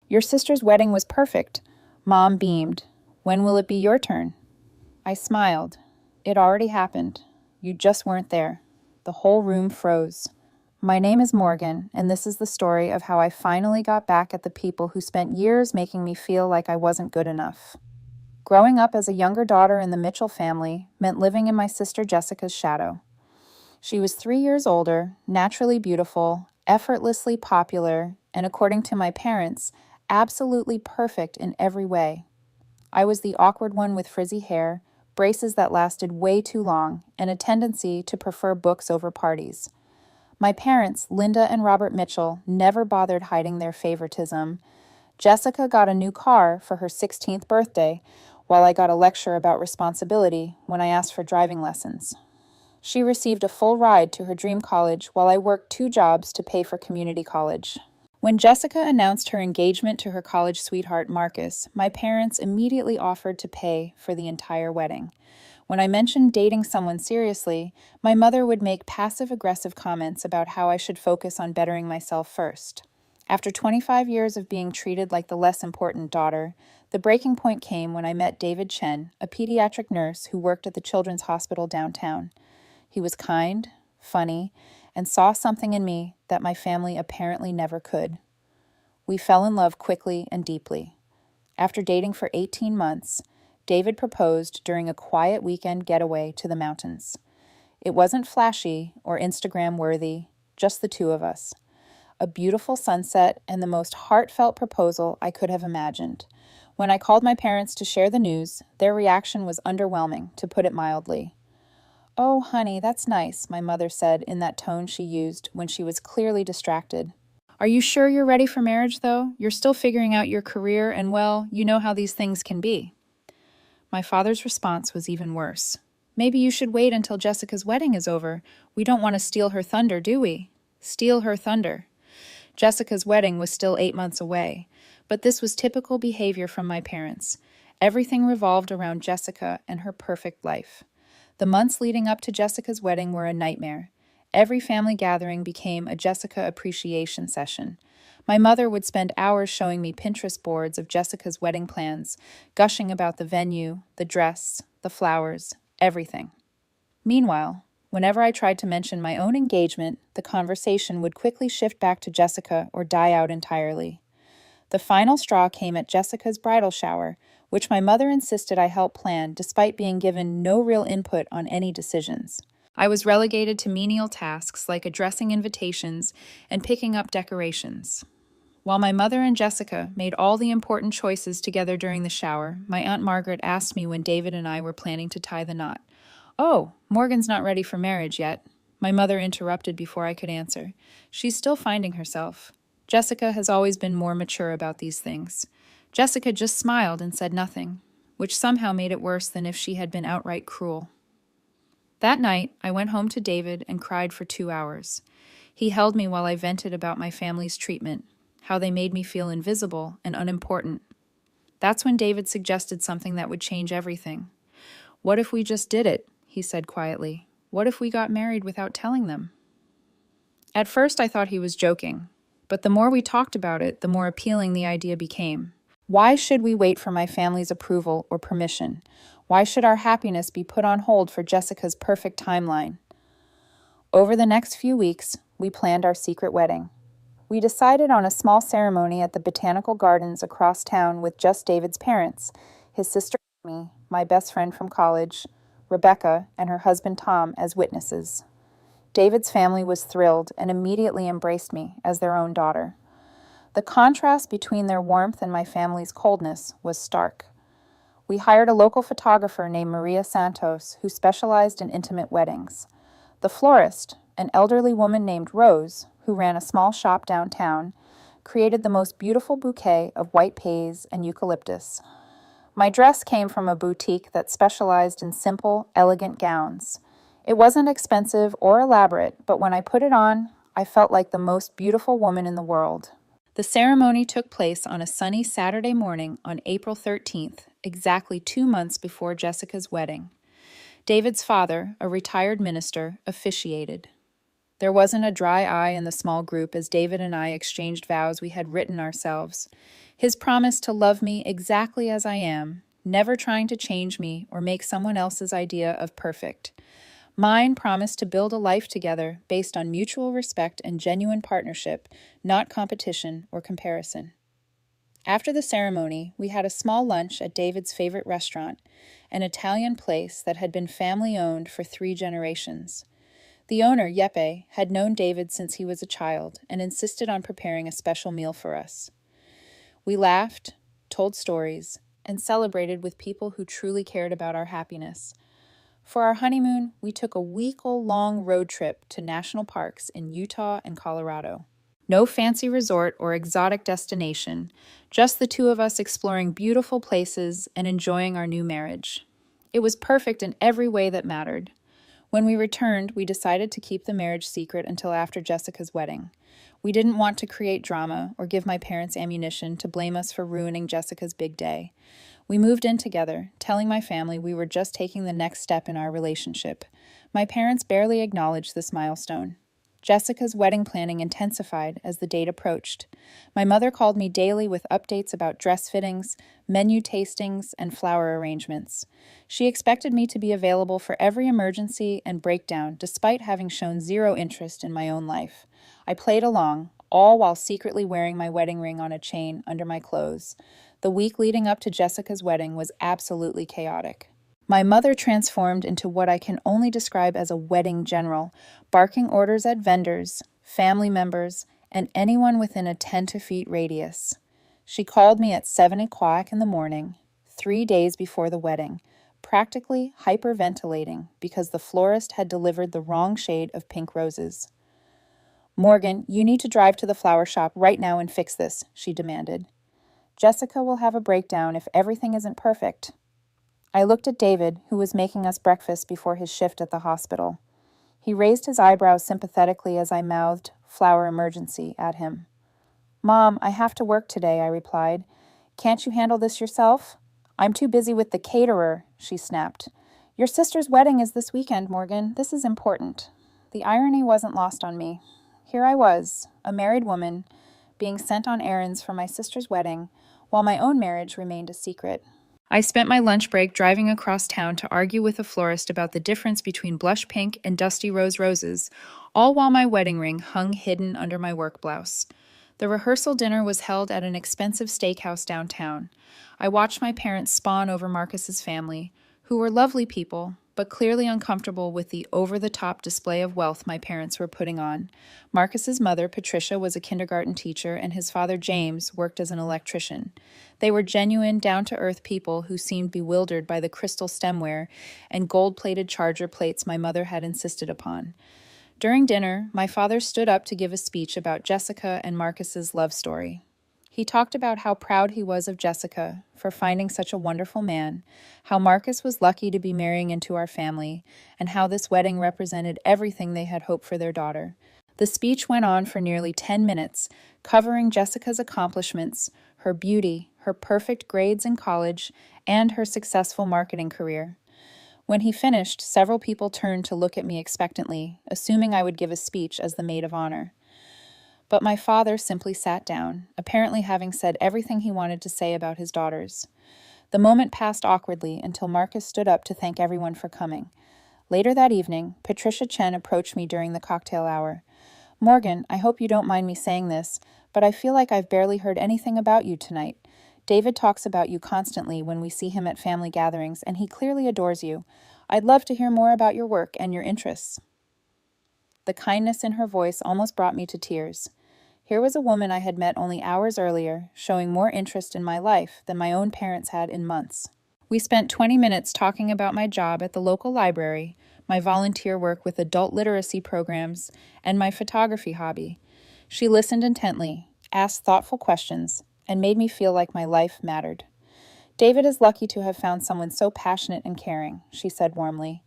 Your sister's wedding was perfect. Mom beamed. When will it be your turn? I smiled. It already happened. You just weren't there. The whole room froze. My name is Morgan, and this is the story of how I finally got back at the people who spent years making me feel like I wasn't good enough. Growing up as a younger daughter in the Mitchell family meant living in my sister Jessica's shadow. She was 3 years older, naturally beautiful, effortlessly popular, and according to my parents, absolutely perfect in every way. I was the awkward one with frizzy hair, braces that lasted way too long, and a tendency to prefer books over parties. My parents, Linda and Robert Mitchell, never bothered hiding their favoritism. Jessica got a new car for her 16th birthday, while I got a lecture about responsibility when I asked for driving lessons. She received a full ride to her dream college while I worked 2 jobs to pay for community college. When Jessica announced her engagement to her college sweetheart Marcus, my parents immediately offered to pay for the entire wedding. When I mentioned dating someone seriously, my mother would make passive-aggressive comments about how I should focus on bettering myself first. After 25 years of being treated like the less important daughter, the breaking point came when I met David Chen, a pediatric nurse who worked at the Children's Hospital downtown. He was kind, funny, and saw something in me that my family apparently never could. We fell in love quickly and deeply. After dating for 18 months, David proposed during a quiet weekend getaway to the mountains. It wasn't flashy or Instagram-worthy, just the 2 of us. A beautiful sunset and the most heartfelt proposal I could have imagined. When I called my parents to share the news, their reaction was underwhelming, to put it mildly. "Oh, honey, that's nice," my mother said in that tone she used when she was clearly distracted. "Are you sure you're ready for marriage, though? You're still figuring out your career, and well, you know how these things can be." My father's response was even worse. "Maybe you should wait until Jessica's wedding is over. We don't want to steal her thunder, do we?" Steal her thunder. Jessica's wedding was still 8 months away, but this was typical behavior from my parents. Everything revolved around Jessica and her perfect life. The months leading up to Jessica's wedding were a nightmare. Every family gathering became a Jessica appreciation session. My mother would spend hours showing me Pinterest boards of Jessica's wedding plans, gushing about the venue, the dress, the flowers, everything. Meanwhile, whenever I tried to mention my own engagement, the conversation would quickly shift back to Jessica or die out entirely. The final straw came at Jessica's bridal shower, which my mother insisted I help plan despite being given no real input on any decisions. I was relegated to menial tasks like addressing invitations and picking up decorations. While my mother and Jessica made all the important choices together during the shower, my Aunt Margaret asked me when David and I were planning to tie the knot. "Oh, Morgan's not ready for marriage yet." My mother interrupted before I could answer. "She's still finding herself. Jessica has always been more mature about these things." Jessica just smiled and said nothing, which somehow made it worse than if she had been outright cruel. That night, I went home to David and cried for 2 hours. He held me while I vented about my family's treatment, how they made me feel invisible and unimportant. That's when David suggested something that would change everything. "What if we just did it?" he said quietly. "What if we got married without telling them?" At first, I thought he was joking, but the more we talked about it, the more appealing the idea became. Why should we wait for my family's approval or permission? Why should our happiness be put on hold for Jessica's perfect timeline? Over the next few weeks, we planned our secret wedding. We decided on a small ceremony at the botanical gardens across town with just David's parents, his sister Amy, my best friend from college, Rebecca, and her husband Tom as witnesses. David's family was thrilled and immediately embraced me as their own daughter. The contrast between their warmth and my family's coldness was stark. We hired a local photographer named Maria Santos who specialized in intimate weddings. The florist, an elderly woman named Rose, who ran a small shop downtown, created the most beautiful bouquet of white pays and eucalyptus. My dress came from a boutique that specialized in simple, elegant gowns. It wasn't expensive or elaborate, but when I put it on, I felt like the most beautiful woman in the world. The ceremony took place on a sunny Saturday morning on April 13th, exactly 2 months before Jessica's wedding. David's father, a retired minister, officiated. There wasn't a dry eye in the small group as David and I exchanged vows we had written ourselves. His promise to love me exactly as I am, never trying to change me or make someone else's idea of perfect. Mine promised to build a life together based on mutual respect and genuine partnership, not competition or comparison. After the ceremony, we had a small lunch at David's favorite restaurant, an Italian place that had been family-owned for 3 generations. The owner, Yeppe, had known David since he was a child and insisted on preparing a special meal for us. We laughed, told stories, and celebrated with people who truly cared about our happiness. For our honeymoon, we took a week-long road trip to national parks in Utah and Colorado. No fancy resort or exotic destination, just the two of us exploring beautiful places and enjoying our new marriage. It was perfect in every way that mattered. When we returned, we decided to keep the marriage secret until after Jessica's wedding. We didn't want to create drama or give my parents ammunition to blame us for ruining Jessica's big day. We moved in together, telling my family we were just taking the next step in our relationship. My parents barely acknowledged this milestone. Jessica's wedding planning intensified as the date approached. My mother called me daily with updates about dress fittings, menu tastings, and flower arrangements. She expected me to be available for every emergency and breakdown, despite having shown zero interest in my own life. I played along, all while secretly wearing my wedding ring on a chain under my clothes. The week leading up to Jessica's wedding was absolutely chaotic. My mother transformed into what I can only describe as a wedding general, barking orders at vendors, family members, and anyone within a 10 to feet radius. She called me at 7 o'clock in the morning, 3 days before the wedding, practically hyperventilating because the florist had delivered the wrong shade of pink roses. "Morgan, you need to drive to the flower shop right now and fix this," she demanded. "Jessica will have a breakdown if everything isn't perfect." I looked at David, who was making us breakfast before his shift at the hospital. He raised his eyebrows sympathetically as I mouthed, "Flower emergency," at him. "Mom, I have to work today," I replied. "Can't you handle this yourself?" "I'm too busy with the caterer," she snapped. "Your sister's wedding is this weekend, Morgan. This is important." The irony wasn't lost on me. Here I was, a married woman, being sent on errands for my sister's wedding, while my own marriage remained a secret. I spent my lunch break driving across town to argue with a florist about the difference between blush pink and dusty rose roses, all while my wedding ring hung hidden under my work blouse. The rehearsal dinner was held at an expensive steakhouse downtown. I watched my parents spawn over Marcus's family, who were lovely people, but clearly uncomfortable with the over-the-top display of wealth my parents were putting on. Marcus's mother, Patricia, was a kindergarten teacher, and his father, James, worked as an electrician. They were genuine, down-to-earth people who seemed bewildered by the crystal stemware and gold-plated charger plates my mother had insisted upon. During dinner, my father stood up to give a speech about Jessica and Marcus's love story. He talked about how proud he was of Jessica for finding such a wonderful man, how Marcus was lucky to be marrying into our family, and how this wedding represented everything they had hoped for their daughter. The speech went on for nearly 10 minutes, covering Jessica's accomplishments, her beauty, her perfect grades in college, and her successful marketing career. When he finished, several people turned to look at me expectantly, assuming I would give a speech as the maid of honor. But my father simply sat down, apparently having said everything he wanted to say about his daughters. The moment passed awkwardly until Marcus stood up to thank everyone for coming. Later that evening, Patricia Chen approached me during the cocktail hour. "Morgan, I hope you don't mind me saying this, but I feel like I've barely heard anything about you tonight. David talks about you constantly when we see him at family gatherings, and he clearly adores you. I'd love to hear more about your work and your interests." The kindness in her voice almost brought me to tears. Here was a woman I had met only hours earlier, showing more interest in my life than my own parents had in months. We spent 20 minutes talking about my job at the local library, my volunteer work with adult literacy programs, and my photography hobby. She listened intently, asked thoughtful questions, and made me feel like my life mattered. "David is lucky to have found someone so passionate and caring," she said warmly.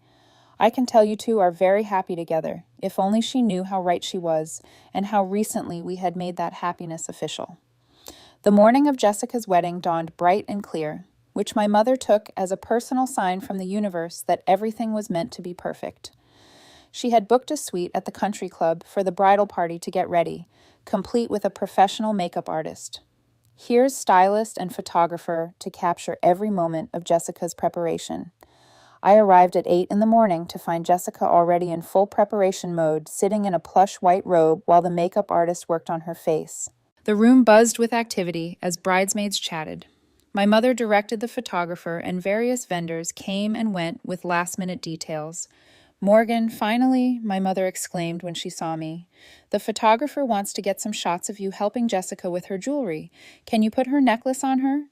"I can tell you two are very happy together, if only she knew how right she was, and how recently we had made that happiness official." The morning of Jessica's wedding dawned bright and clear, which my mother took as a personal sign from the universe that everything was meant to be perfect. She had booked a suite at the country club for the bridal party to get ready, complete with a professional makeup artist. Here's stylist and photographer to capture every moment of Jessica's preparation. I arrived at 8 in the morning to find Jessica already in full preparation mode, sitting in a plush white robe while the makeup artist worked on her face. The room buzzed with activity as bridesmaids chatted. My mother directed the photographer, and various vendors came and went with last-minute details. "Morgan, finally," my mother exclaimed when she saw me. "The photographer wants to get some shots of you helping Jessica with her jewelry. Can you put her necklace on her?"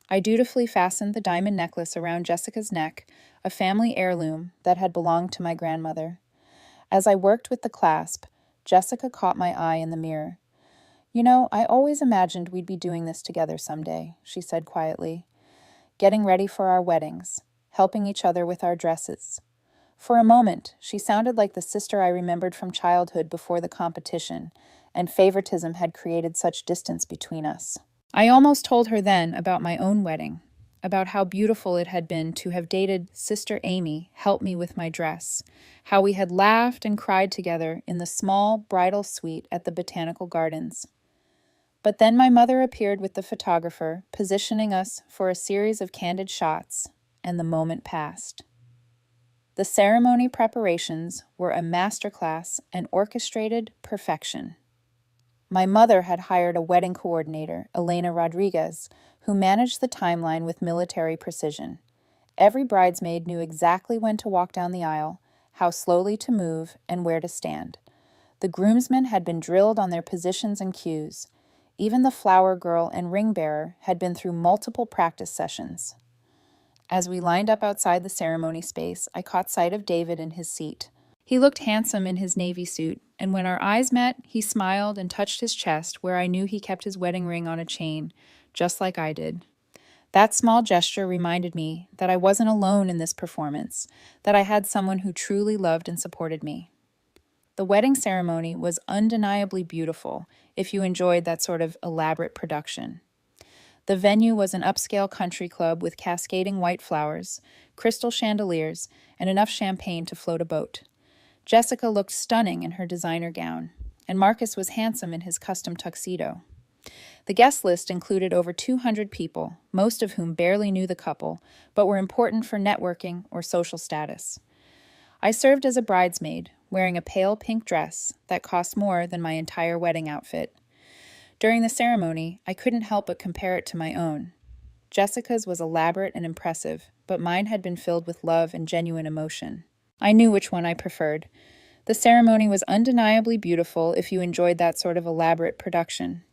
I dutifully fastened the diamond necklace around Jessica's neck, a family heirloom that had belonged to my grandmother. As I worked with the clasp, Jessica caught my eye in the mirror. "You know, I always imagined we'd be doing this together someday," she said quietly. "Getting ready for our weddings, helping each other with our dresses." For a moment, she sounded like the sister I remembered from childhood before the competition, and favoritism had created such distance between us. I almost told her then about my own wedding, about how beautiful it had been to have dated Sister Amy help me with my dress, how we had laughed and cried together in the small bridal suite at the Botanical Gardens. But then my mother appeared with the photographer, positioning us for a series of candid shots, and the moment passed. The ceremony preparations were a masterclass and orchestrated perfection. My mother had hired a wedding coordinator, Elena Rodriguez, who managed the timeline with military precision. Every bridesmaid knew exactly when to walk down the aisle, how slowly to move, and where to stand. The groomsmen had been drilled on their positions and cues. Even the flower girl and ring bearer had been through multiple practice sessions. As we lined up outside the ceremony space, I caught sight of David in his seat. He looked handsome in his navy suit, and when our eyes met, he smiled and touched his chest where I knew he kept his wedding ring on a chain, just like I did. That small gesture reminded me that I wasn't alone in this performance, that I had someone who truly loved and supported me. The wedding ceremony was undeniably beautiful if you enjoyed that sort of elaborate production. The venue was an upscale country club with cascading white flowers, crystal chandeliers, and enough champagne to float a boat. Jessica looked stunning in her designer gown, and Marcus was handsome in his custom tuxedo. The guest list included over 200 people, most of whom barely knew the couple, but were important for networking or social status. I served as a bridesmaid, wearing a pale pink dress that cost more than my entire wedding outfit. During the ceremony, I couldn't help but compare it to my own. Jessica's was elaborate and impressive, but mine had been filled with love and genuine emotion. I knew which one I preferred. The ceremony was undeniably beautiful if you enjoyed that sort of elaborate production.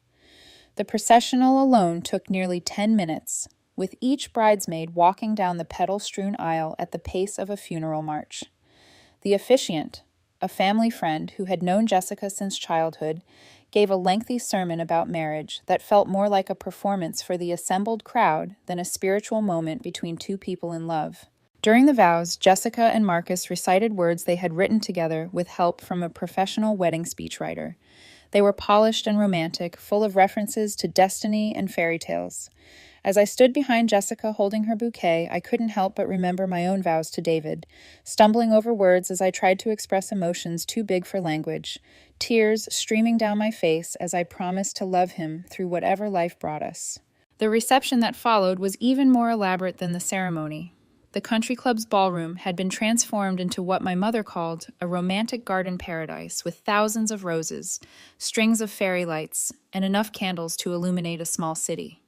The processional alone took nearly 10 minutes, with each bridesmaid walking down the petal-strewn aisle at the pace of a funeral march. The officiant, a family friend who had known Jessica since childhood, gave a lengthy sermon about marriage that felt more like a performance for the assembled crowd than a spiritual moment between two people in love. During the vows, Jessica and Marcus recited words they had written together with help from a professional wedding speechwriter. They were polished and romantic, full of references to destiny and fairy tales. As I stood behind Jessica holding her bouquet, I couldn't help but remember my own vows to David, stumbling over words as I tried to express emotions too big for language, tears streaming down my face as I promised to love him through whatever life brought us. The reception that followed was even more elaborate than the ceremony. The country club's ballroom had been transformed into what my mother called a romantic garden paradise with thousands of roses, strings of fairy lights, and enough candles to illuminate a small city.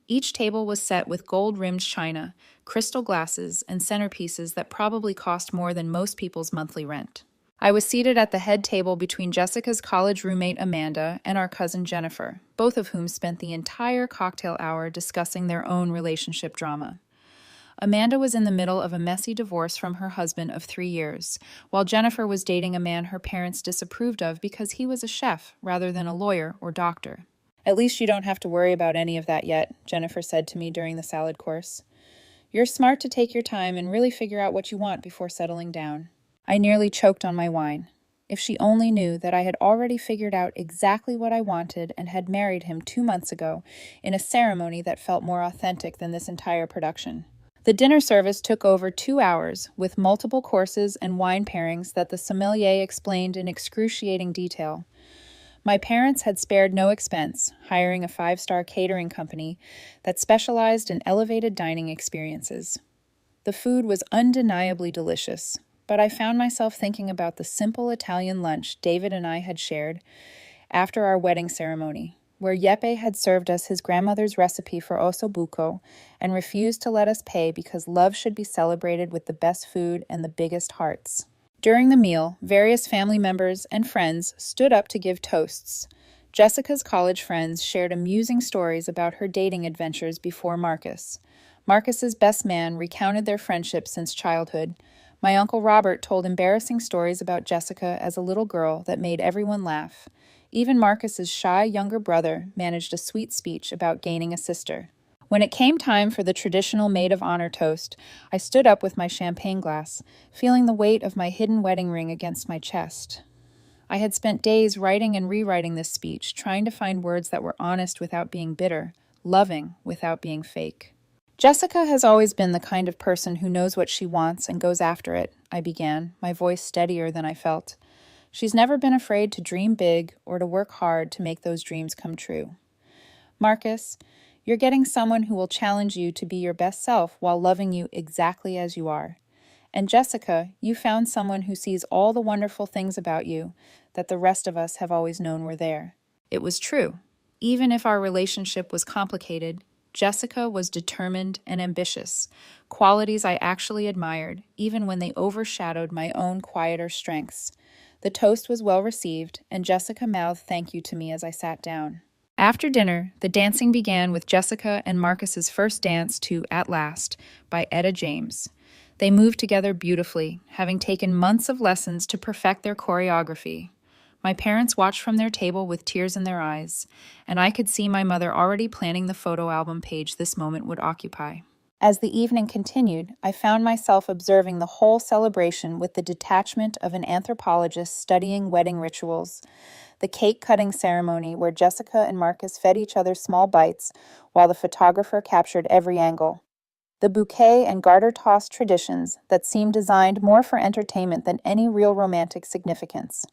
Each table was set with gold-rimmed china, crystal glasses, and centerpieces that probably cost more than most people's monthly rent. I was seated at the head table between Jessica's college roommate Amanda and our cousin Jennifer, both of whom spent the entire cocktail hour discussing their own relationship drama. Amanda was in the middle of a messy divorce from her husband of 3 years, while Jennifer was dating a man her parents disapproved of because he was a chef rather than a lawyer or doctor. "At least you don't have to worry about any of that yet," Jennifer said to me during the salad course. "You're smart to take your time and really figure out what you want before settling down." I nearly choked on my wine. If she only knew that I had already figured out exactly what I wanted and had married him 2 months ago in a ceremony that felt more authentic than this entire production. The dinner service took over 2 hours, with multiple courses and wine pairings that the sommelier explained in excruciating detail. My parents had spared no expense, hiring a five-star catering company that specialized in elevated dining experiences. The food was undeniably delicious, but I found myself thinking about the simple Italian lunch David and I had shared after our wedding ceremony, where Yeppe had served us his grandmother's recipe for osso buco and refused to let us pay because love should be celebrated with the best food and the biggest hearts. During the meal, various family members and friends stood up to give toasts. Jessica's college friends shared amusing stories about her dating adventures before Marcus. Marcus's best man recounted their friendship since childhood. My Uncle Robert told embarrassing stories about Jessica as a little girl that made everyone laugh. Even Marcus's shy younger brother managed a sweet speech about gaining a sister. When it came time for the traditional maid of honor toast, I stood up with my champagne glass, feeling the weight of my hidden wedding ring against my chest. I had spent days writing and rewriting this speech, trying to find words that were honest without being bitter, loving without being fake. Jessica has always been the kind of person who knows what she wants and goes after it, I began, my voice steadier than I felt. She's never been afraid to dream big or to work hard to make those dreams come true. Marcus, you're getting someone who will challenge you to be your best self while loving you exactly as you are. And Jessica, you found someone who sees all the wonderful things about you that the rest of us have always known were there. It was true. Even if our relationship was complicated, Jessica was determined and ambitious, qualities I actually admired, even when they overshadowed my own quieter strengths. The toast was well received, and Jessica mouthed thank you to me as I sat down. After dinner, the dancing began with Jessica and Marcus's first dance to At Last by Etta James. They moved together beautifully, having taken months of lessons to perfect their choreography. My parents watched from their table with tears in their eyes, and I could see my mother already planning the photo album page this moment would occupy. As the evening continued, I found myself observing the whole celebration with the detachment of an anthropologist studying wedding rituals. The cake-cutting ceremony where Jessica and Marcus fed each other small bites while the photographer captured every angle. The bouquet and garter toss traditions that seemed designed more for entertainment than any real romantic significance.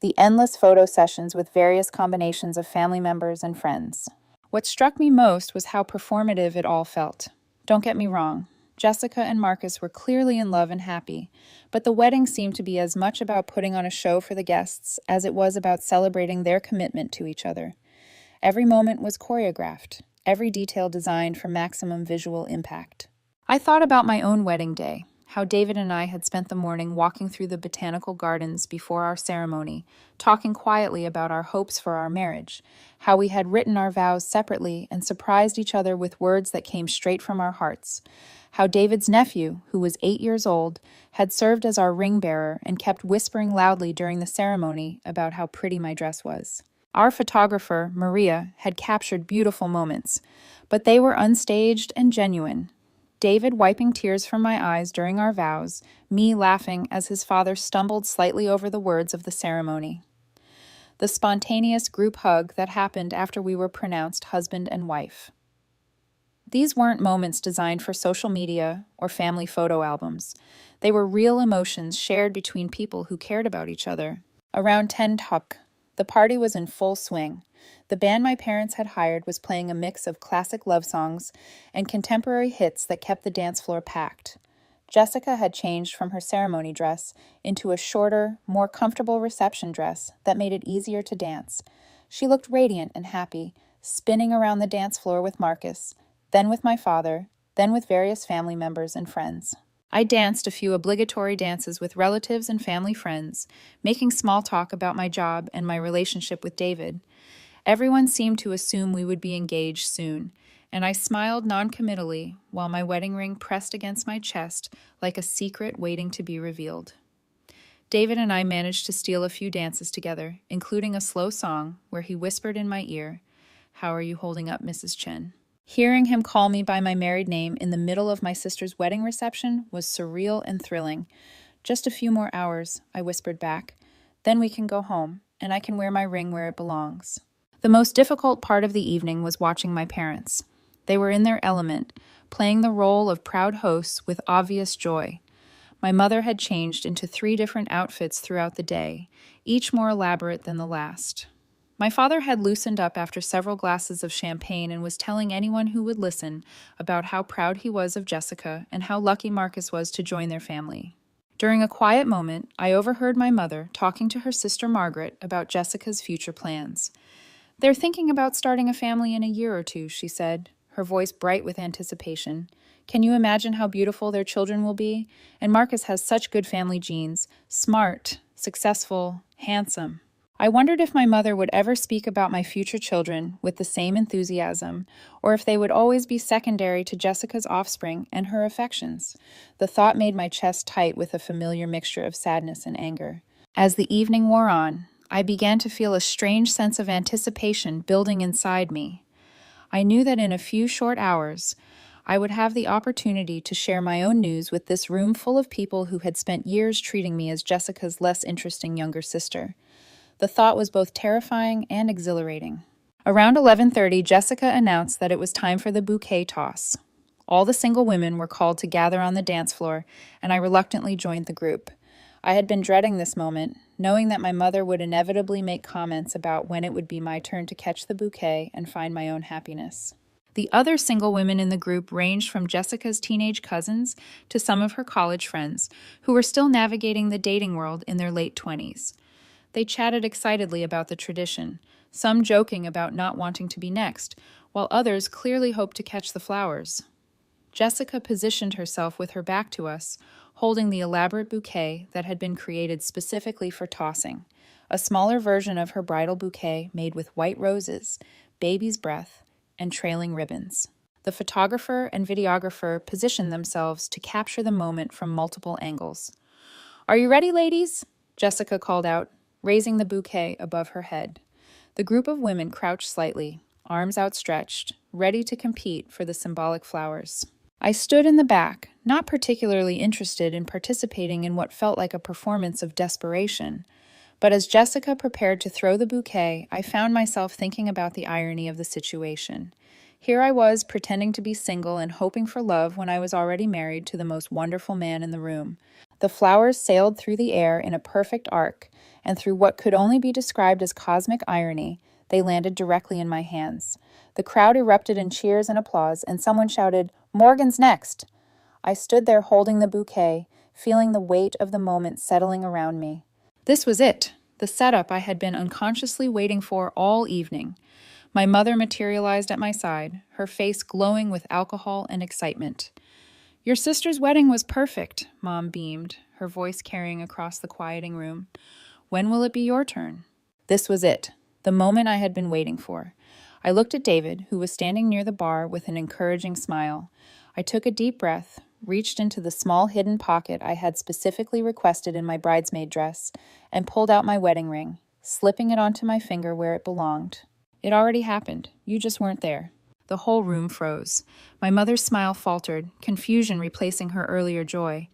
The endless photo sessions with various combinations of family members and friends. What struck me most was how performative it all felt. Don't get me wrong, Jessica and Marcus were clearly in love and happy, but the wedding seemed to be as much about putting on a show for the guests as it was about celebrating their commitment to each other. Every moment was choreographed, every detail designed for maximum visual impact. I thought about my own wedding day, how David and I had spent the morning walking through the botanical gardens before our ceremony, talking quietly about our hopes for our marriage, how we had written our vows separately and surprised each other with words that came straight from our hearts, how David's nephew, who was 8 years old, had served as our ring bearer and kept whispering loudly during the ceremony about how pretty my dress was. Our photographer, Maria, had captured beautiful moments, but they were unstaged and genuine. David wiping tears from my eyes during our vows, me laughing as his father stumbled slightly over the words of the ceremony. The spontaneous group hug that happened after we were pronounced husband and wife. These weren't moments designed for social media or family photo albums. They were real emotions shared between people who cared about each other. Around 10 o'clock, the party was in full swing. The band my parents had hired was playing a mix of classic love songs and contemporary hits that kept the dance floor packed. Jessica had changed from her ceremony dress into a shorter, more comfortable reception dress that made it easier to dance. She looked radiant and happy, spinning around the dance floor with Marcus, then with my father, then with various family members and friends. I danced a few obligatory dances with relatives and family friends, making small talk about my job and my relationship with David. Everyone seemed to assume we would be engaged soon, and I smiled noncommittally while my wedding ring pressed against my chest like a secret waiting to be revealed. David and I managed to steal a few dances together, including a slow song where he whispered in my ear, "How are you holding up, Mrs. Chen?" Hearing him call me by my married name in the middle of my sister's wedding reception was surreal and thrilling. "Just a few more hours," I whispered back. "Then we can go home, and I can wear my ring where it belongs." The most difficult part of the evening was watching my parents. They were in their element, playing the role of proud hosts with obvious joy. My mother had changed into 3 different outfits throughout the day, each more elaborate than the last. My father had loosened up after several glasses of champagne and was telling anyone who would listen about how proud he was of Jessica and how lucky Marcus was to join their family. During a quiet moment, I overheard my mother talking to her sister Margaret about Jessica's future plans. "They're thinking about starting a family in a year or two," she said, her voice bright with anticipation. "Can you imagine how beautiful their children will be? And Marcus has such good family genes. Smart, successful, handsome." I wondered if my mother would ever speak about my future children with the same enthusiasm, or if they would always be secondary to Jessica's offspring and her affections. The thought made my chest tight with a familiar mixture of sadness and anger. As the evening wore on, I began to feel a strange sense of anticipation building inside me. I knew that in a few short hours, I would have the opportunity to share my own news with this room full of people who had spent years treating me as Jessica's less interesting younger sister. The thought was both terrifying and exhilarating. Around 11:30, Jessica announced that it was time for the bouquet toss. All the single women were called to gather on the dance floor, and I reluctantly joined the group. I had been dreading this moment, knowing that my mother would inevitably make comments about when it would be my turn to catch the bouquet and find my own happiness. The other single women in the group ranged from Jessica's teenage cousins to some of her college friends, who were still navigating the dating world in their late 20s. They chatted excitedly about the tradition, some joking about not wanting to be next, while others clearly hoped to catch the flowers. Jessica positioned herself with her back to us, holding the elaborate bouquet that had been created specifically for tossing, a smaller version of her bridal bouquet made with white roses, baby's breath, and trailing ribbons. The photographer and videographer positioned themselves to capture the moment from multiple angles. "Are you ready, ladies?" Jessica called out, raising the bouquet above her head. The group of women crouched slightly, arms outstretched, ready to compete for the symbolic flowers. I stood in the back, not particularly interested in participating in what felt like a performance of desperation. But as Jessica prepared to throw the bouquet, I found myself thinking about the irony of the situation. Here I was pretending to be single and hoping for love when I was already married to the most wonderful man in the room. The flowers sailed through the air in a perfect arc, and through what could only be described as cosmic irony, they landed directly in my hands. The crowd erupted in cheers and applause, and someone shouted, "Morgan's next!" I stood there holding the bouquet, feeling the weight of the moment settling around me. This was it, the setup I had been unconsciously waiting for all evening. My mother materialized at my side, her face glowing with alcohol and excitement. "Your sister's wedding was perfect," Mom beamed, her voice carrying across the quieting room. "When will it be your turn?" This was it, the moment I had been waiting for. I looked at David, who was standing near the bar with an encouraging smile. I took a deep breath, reached into the small hidden pocket I had specifically requested in my bridesmaid dress, and pulled out my wedding ring, slipping it onto my finger where it belonged. "It already happened. You just weren't there." The whole room froze. My mother's smile faltered, confusion replacing her earlier joy.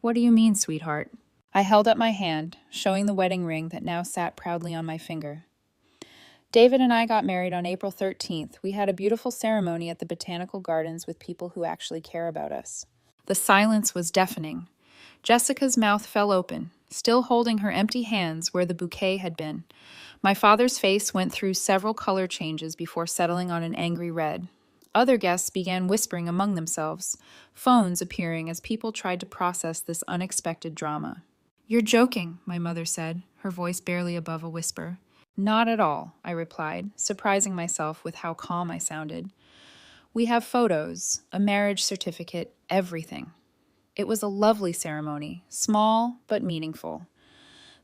"What do you mean, sweetheart?" I held up my hand, showing the wedding ring that now sat proudly on my finger. "David and I got married on April 13th. We had a beautiful ceremony at the Botanical Gardens with people who actually care about us." The silence was deafening. Jessica's mouth fell open, still holding her empty hands where the bouquet had been. My father's face went through several color changes before settling on an angry red. Other guests began whispering among themselves, phones appearing as people tried to process this unexpected drama. "You're joking," my mother said, her voice barely above a whisper. "Not at all," I replied, surprising myself with how calm I sounded. "We have photos, a marriage certificate, everything." It was a lovely ceremony, small but meaningful.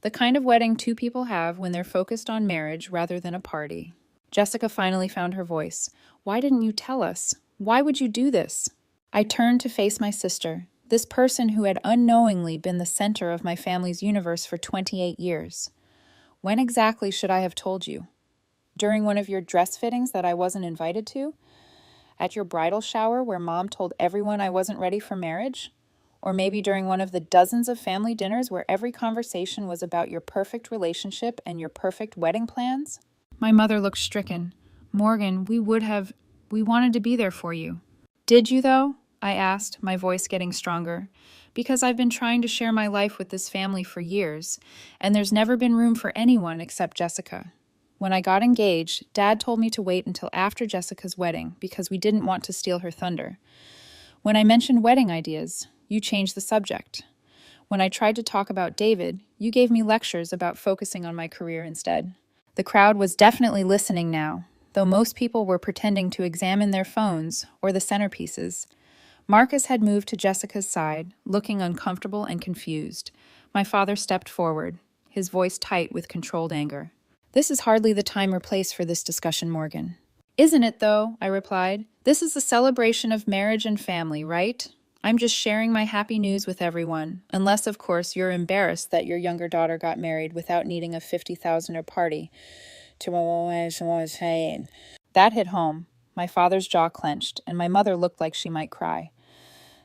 The kind of wedding 2 people have when they're focused on marriage rather than a party. Jessica finally found her voice. "Why didn't you tell us? Why would you do this?" I turned to face my sister, this person who had unknowingly been the center of my family's universe for 28 years. "When exactly should I have told you? During one of your dress fittings that I wasn't invited to? At your bridal shower where Mom told everyone I wasn't ready for marriage? Or maybe during one of the dozens of family dinners where every conversation was about your perfect relationship and your perfect wedding plans?" My mother looked stricken. "Morgan, we would have..." We wanted to be there for you. Did you, though? I asked, my voice getting stronger. Because I've been trying to share my life with this family for years, and there's never been room for anyone except Jessica. When I got engaged, Dad told me to wait until after Jessica's wedding because we didn't want to steal her thunder. When I mentioned wedding ideas, you changed the subject. When I tried to talk about David, you gave me lectures about focusing on my career instead. The crowd was definitely listening now, though most people were pretending to examine their phones or the centerpieces. Marcus had moved to Jessica's side, looking uncomfortable and confused. My father stepped forward, his voice tight with controlled anger. This is hardly the time or place for this discussion, Morgan. Isn't it, though? I replied. This is a celebration of marriage and family, right? I'm just sharing my happy news with everyone, unless, of course, you're embarrassed that your younger daughter got married without needing a 50,000 party. That hit home. My father's jaw clenched, and my mother looked like she might cry.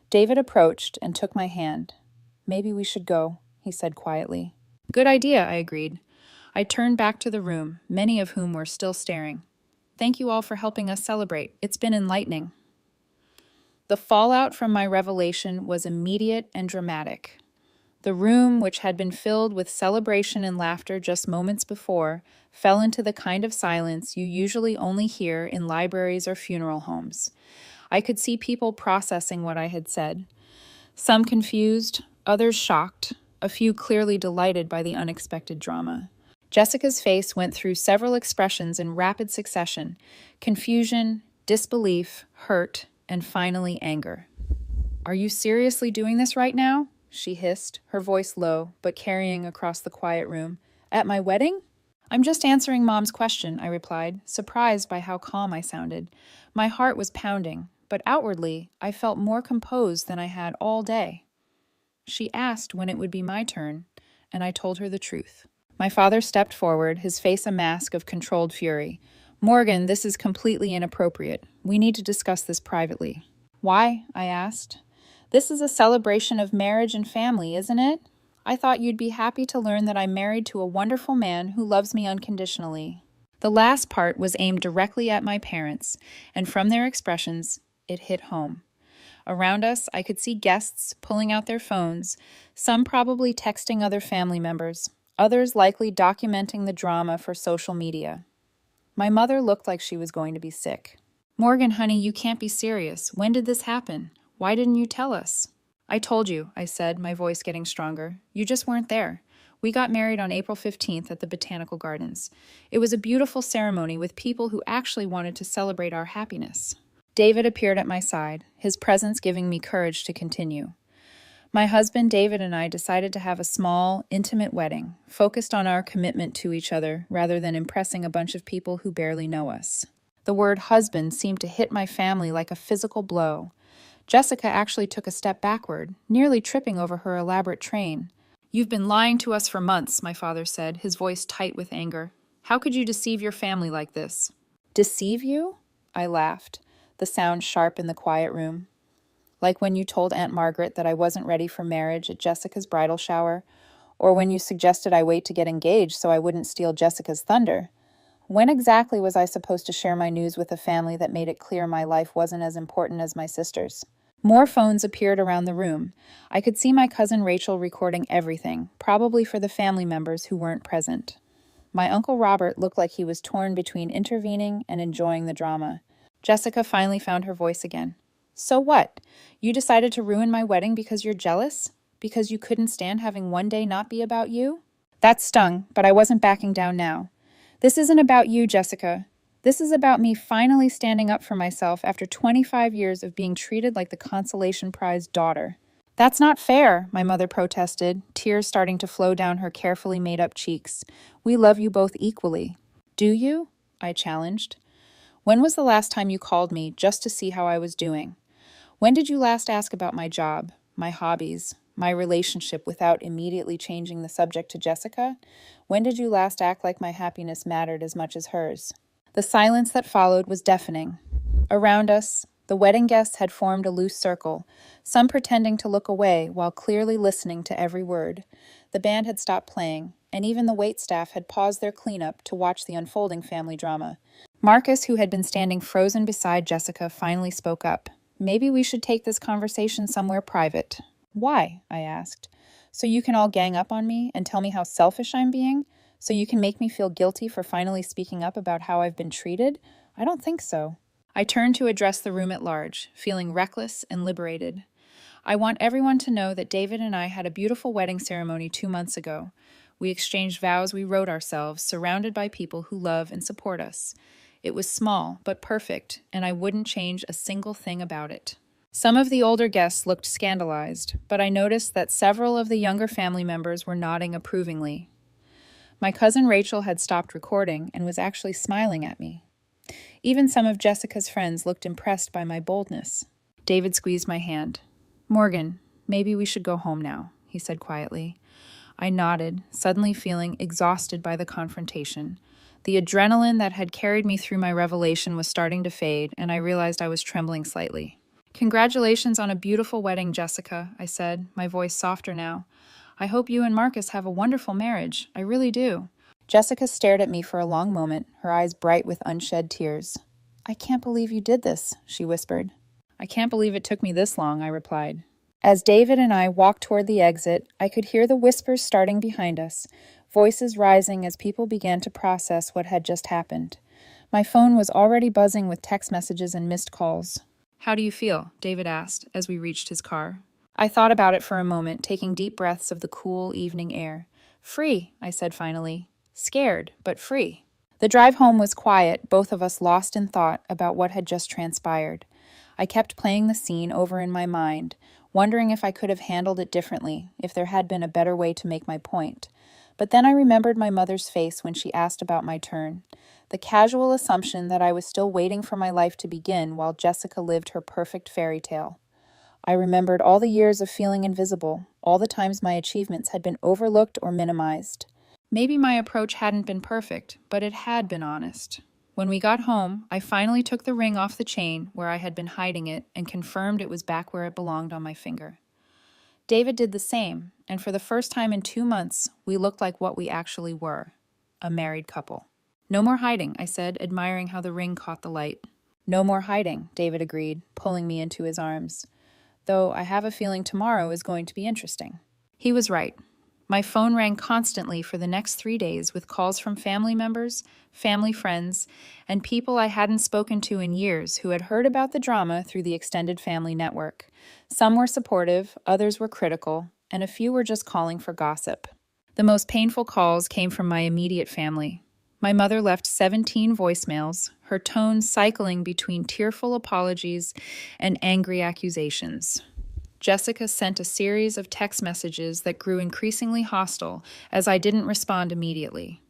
David approached and took my hand. Maybe we should go, he said quietly. Good idea, I agreed. I turned back to the room, many of whom were still staring. Thank you all for helping us celebrate. It's been enlightening. The fallout from my revelation was immediate and dramatic. The room, which had been filled with celebration and laughter just moments before, fell into the kind of silence you usually only hear in libraries or funeral homes. I could see people processing what I had said. Some confused, others shocked, a few clearly delighted by the unexpected drama. Jessica's face went through several expressions in rapid succession: confusion, disbelief, hurt, and finally anger. Are you seriously doing this right now? She hissed, her voice low, but carrying across the quiet room. At my wedding? I'm just answering Mom's question, I replied, surprised by how calm I sounded. My heart was pounding, but outwardly, I felt more composed than I had all day. She asked when it would be my turn, and I told her the truth. My father stepped forward, his face a mask of controlled fury. Morgan, this is completely inappropriate. We need to discuss this privately. Why? I asked. This is a celebration of marriage and family, isn't it? I thought you'd be happy to learn that I'm married to a wonderful man who loves me unconditionally. The last part was aimed directly at my parents, and from their expressions, it hit home. Around us, I could see guests pulling out their phones, some probably texting other family members, others likely documenting the drama for social media. My mother looked like she was going to be sick. Morgan, honey, you can't be serious. When did this happen? Why didn't you tell us? I told you, I said, my voice getting stronger. You just weren't there. We got married on April 15th at the Botanical Gardens. It was a beautiful ceremony with people who actually wanted to celebrate our happiness. David appeared at my side, his presence giving me courage to continue. My husband, David, and I decided to have a small, intimate wedding, focused on our commitment to each other rather than impressing a bunch of people who barely know us. The word husband seemed to hit my family like a physical blow. Jessica actually took a step backward, nearly tripping over her elaborate train. You've been lying to us for months, my father said, his voice tight with anger. How could you deceive your family like this? Deceive you? I laughed, the sound sharp in the quiet room. Like when you told Aunt Margaret that I wasn't ready for marriage at Jessica's bridal shower, or when you suggested I wait to get engaged so I wouldn't steal Jessica's thunder. When exactly was I supposed to share my news with a family that made it clear my life wasn't as important as my sister's? More phones appeared around the room. I could see my cousin Rachel recording everything, probably for the family members who weren't present. My Uncle Robert looked like he was torn between intervening and enjoying the drama. Jessica finally found her voice again. So what? You decided to ruin my wedding because you're jealous? Because you couldn't stand having one day not be about you? That stung, but I wasn't backing down now. This isn't about you, Jessica. This is about me finally standing up for myself after 25 years of being treated like the consolation prize daughter. That's not fair, my mother protested, tears starting to flow down her carefully made-up cheeks. We love you both equally. Do you? I challenged. When was the last time you called me just to see how I was doing? When did you last ask about my job, my hobbies, my relationship without immediately changing the subject to Jessica? When did you last act like my happiness mattered as much as hers? The silence that followed was deafening. Around us, the wedding guests had formed a loose circle, some pretending to look away while clearly listening to every word. The band had stopped playing, and even the waitstaff had paused their cleanup to watch the unfolding family drama. Marcus, who had been standing frozen beside Jessica, finally spoke up. Maybe we should take this conversation somewhere private. Why? I asked. So you can all gang up on me and tell me how selfish I'm being? So you can make me feel guilty for finally speaking up about how I've been treated? I don't think so. I turned to address the room at large, feeling reckless and liberated. I want everyone to know that David and I had a beautiful wedding ceremony 2 months ago. We exchanged vows we wrote ourselves, surrounded by people who love and support us. It was small, but perfect, and I wouldn't change a single thing about it. Some of the older guests looked scandalized, but I noticed that several of the younger family members were nodding approvingly. My cousin Rachel had stopped recording and was actually smiling at me. Even some of Jessica's friends looked impressed by my boldness. David squeezed my hand. "Morgan, maybe we should go home now," he said quietly. I nodded, suddenly feeling exhausted by the confrontation. The adrenaline that had carried me through my revelation was starting to fade, and I realized I was trembling slightly. "Congratulations on a beautiful wedding, Jessica," I said, my voice softer now. "I hope you and Marcus have a wonderful marriage. I really do." Jessica stared at me for a long moment, her eyes bright with unshed tears. "I can't believe you did this," she whispered. "I can't believe it took me this long," I replied. As David and I walked toward the exit, I could hear the whispers starting behind us, voices rising as people began to process what had just happened. My phone was already buzzing with text messages and missed calls. "How do you feel?" David asked as we reached his car. I thought about it for a moment, taking deep breaths of the cool evening air. "Free," I said finally. "Scared, but free." The drive home was quiet, both of us lost in thought about what had just transpired. I kept playing the scene over in my mind, wondering if I could have handled it differently, if there had been a better way to make my point. But then I remembered my mother's face when she asked about my turn, the casual assumption that I was still waiting for my life to begin while Jessica lived her perfect fairy tale. I remembered all the years of feeling invisible, all the times my achievements had been overlooked or minimized. Maybe my approach hadn't been perfect, but it had been honest. When we got home, I finally took the ring off the chain where I had been hiding it and confirmed it was back where it belonged on my finger. David did the same, and for the first time in 2 months, we looked like what we actually were, a married couple. "No more hiding," I said, admiring how the ring caught the light. "No more hiding," David agreed, pulling me into his arms. "Though I have a feeling tomorrow is going to be interesting." He was right. My phone rang constantly for the next 3 days with calls from family members, family friends, and people I hadn't spoken to in years who had heard about the drama through the extended family network. Some were supportive, others were critical, and a few were just calling for gossip. The most painful calls came from my immediate family. My mother left 17 voicemails, her tone cycling between tearful apologies and angry accusations. Jessica sent a series of text messages that grew increasingly hostile as I didn't respond immediately.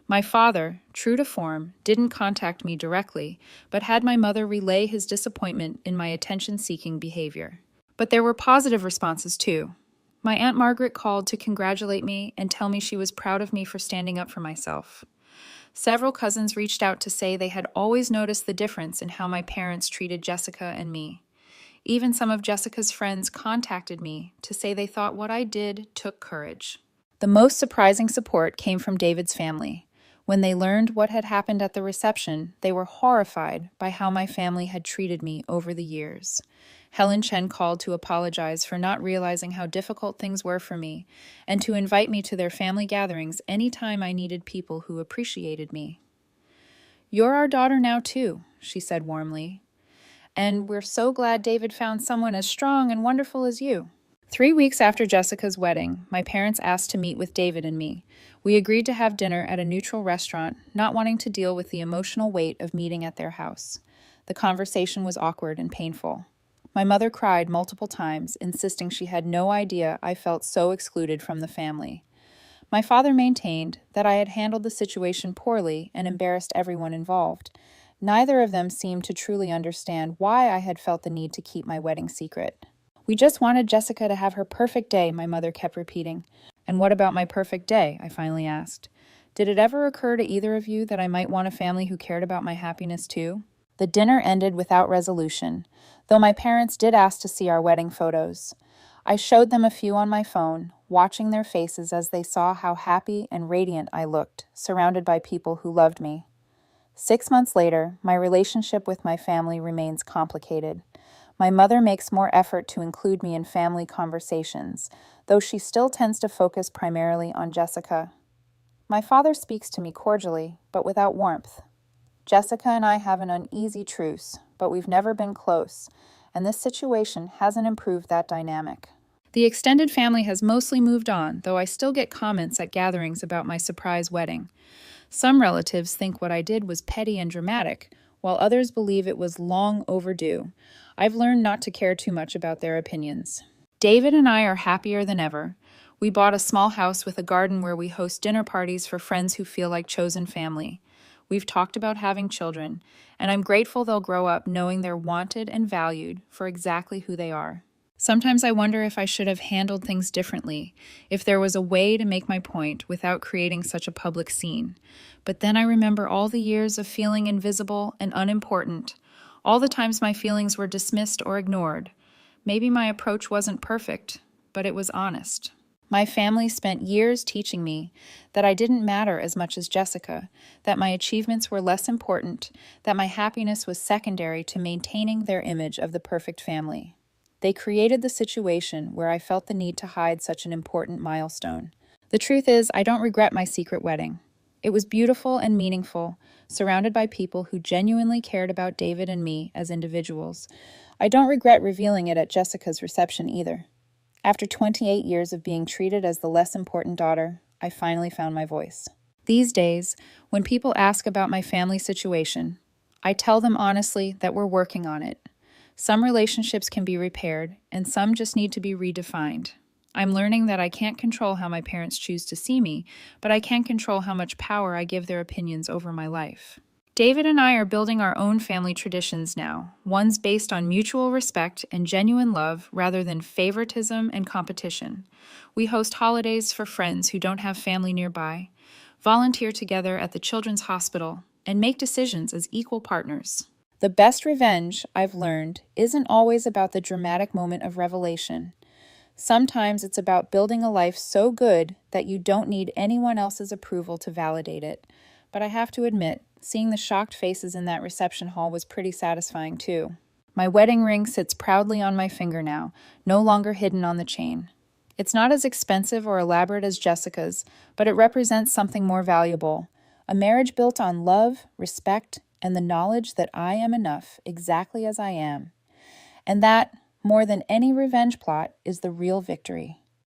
My father, true to form, didn't contact me directly, but had my mother relay his disappointment in my attention-seeking behavior. But there were positive responses too. My Aunt Margaret called to congratulate me and tell me she was proud of me for standing up for myself. Several cousins reached out to say they had always noticed the difference in how my parents treated Jessica and me. Even some of Jessica's friends contacted me to say they thought what I did took courage. The most surprising support came from David's family. When they learned what had happened at the reception, they were horrified by how my family had treated me over the years. Helen Chen called to apologize for not realizing how difficult things were for me, and to invite me to their family gatherings anytime I needed people who appreciated me. "You're our daughter now too," she said warmly. "And we're so glad David found someone as strong and wonderful as you." 3 weeks after Jessica's wedding, my parents asked to meet with David and me. We agreed to have dinner at a neutral restaurant, not wanting to deal with the emotional weight of meeting at their house. The conversation was awkward and painful. My mother cried multiple times, insisting she had no idea I felt so excluded from the family. My father maintained that I had handled the situation poorly and embarrassed everyone involved. Neither of them seemed to truly understand why I had felt the need to keep my wedding secret. "We just wanted Jessica to have her perfect day," my mother kept repeating. "And what about my perfect day?" I finally asked. "Did it ever occur to either of you that I might want a family who cared about my happiness too?" The dinner ended without resolution, though my parents did ask to see our wedding photos. I showed them a few on my phone, watching their faces as they saw how happy and radiant I looked, surrounded by people who loved me. 6 months later, my relationship with my family remains complicated. My mother makes more effort to include me in family conversations, though she still tends to focus primarily on Jessica. My father speaks to me cordially, but without warmth. Jessica and I have an uneasy truce, but we've never been close, and this situation hasn't improved that dynamic. The extended family has mostly moved on, though I still get comments at gatherings about my surprise wedding. Some relatives think what I did was petty and dramatic, while others believe it was long overdue. I've learned not to care too much about their opinions. David and I are happier than ever. We bought a small house with a garden where we host dinner parties for friends who feel like chosen family. We've talked about having children, and I'm grateful they'll grow up knowing they're wanted and valued for exactly who they are. Sometimes I wonder if I should have handled things differently, if there was a way to make my point without creating such a public scene. But then I remember all the years of feeling invisible and unimportant, all the times my feelings were dismissed or ignored. Maybe my approach wasn't perfect, but it was honest. My family spent years teaching me that I didn't matter as much as Jessica, that my achievements were less important, that my happiness was secondary to maintaining their image of the perfect family. They created the situation where I felt the need to hide such an important milestone. The truth is, I don't regret my secret wedding. It was beautiful and meaningful, surrounded by people who genuinely cared about David and me as individuals. I don't regret revealing it at Jessica's reception either. After 28 years of being treated as the less important daughter, I finally found my voice. These days, when people ask about my family situation, I tell them honestly that we're working on it. Some relationships can be repaired, and some just need to be redefined. I'm learning that I can't control how my parents choose to see me, but I can control how much power I give their opinions over my life. David and I are building our own family traditions now, ones based on mutual respect and genuine love rather than favoritism and competition. We host holidays for friends who don't have family nearby, volunteer together at the Children's Hospital, and make decisions as equal partners. The best revenge, I've learned, isn't always about the dramatic moment of revelation. Sometimes it's about building a life so good that you don't need anyone else's approval to validate it. But I have to admit, seeing the shocked faces in that reception hall was pretty satisfying too. My wedding ring sits proudly on my finger now, no longer hidden on the chain. It's not as expensive or elaborate as Jessica's, but it represents something more valuable. A marriage built on love, respect, and the knowledge that I am enough exactly as I am. And that, more than any revenge plot, is the real victory.